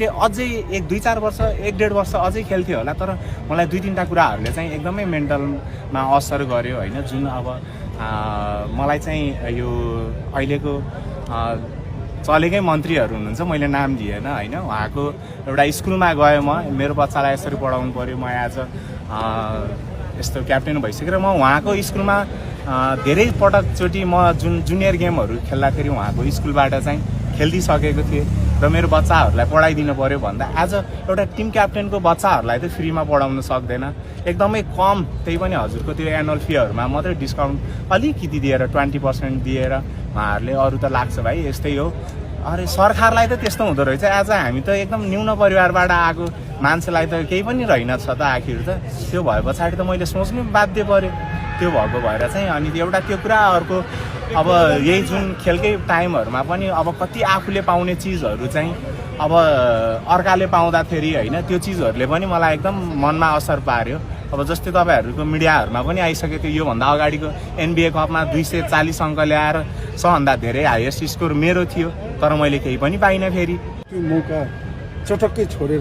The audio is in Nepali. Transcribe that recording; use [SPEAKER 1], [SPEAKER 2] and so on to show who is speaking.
[SPEAKER 1] मैले अझै 1-2-4 वर्ष 1-1.5 वर्ष अझै खेल्थेँ होला, तर मलाई 2-3टा कुराहरूले चाहिँ एकदमै मेन्टलमा असर गर्यो होइन। जुन अब मलाई चाहिँ यो अहिलेको चलेकै मन्त्रीहरू हुनुहुन्छ, मैले नाम दिएन होइन, उहाँको एउटा स्कुलमा गएँ म, मेरो बच्चालाई यसरी पढाउनु पऱ्यो, म आज यस्तो क्याप्टेन भइसकेर म उहाँको स्कुलमा धेरै पटकचोटि म जुनियर गेमहरू खेल्दाखेरि उहाँको स्कुलबाट चाहिँ खेलिदिइसकेको थिएँ र मेरो बच्चाहरूलाई पढाइदिनु पऱ्यो भन्दा आज एउटा टिम क्याप्टेनको बच्चाहरूलाई त फ्रीमा पढाउन सक्दैन, एकदमै कम, त्यही पनि हजुरको त्यो एनुअल फीहरूमा मात्रै डिस्काउन्ट अलिकति दिएर 20% दिएर उहाँहरूले अरू त लाग्छ भाइ यस्तै हो। अरे सरकारलाई त त्यस्तो हुँदो रहेछ। आज हामी त एकदम न्यून परिवारबाट आएको मान्छेलाई त केही पनि रहेनछ त आखिर त। त्यो भए पछाडि त मैले सोच्नु बाध्य पऱ्यो त्यो भएको भएर चाहिँ। अनि एउटा त्यो कुरा, अर्को अब यही जुन खेलकै टाइमहरूमा पनि अब कति आफूले पाउने चिजहरू चाहिँ अब अर्काले पाउँदाखेरि होइन, त्यो चिजहरूले पनि मलाई एकदम मनमा असर पार्यो। अब जस्तै तपाईँहरूको मिडियाहरूमा पनि आइसकेको थियो, योभन्दा अगाडिको NBA कपमा 240 अङ्क ल्याएर सबभन्दा धेरै हाइएस्ट स्कोर मेरो थियो, तर मैले केही पनि पाइनँ। फेरि
[SPEAKER 2] त्यो मौका चटक्कै छोडेर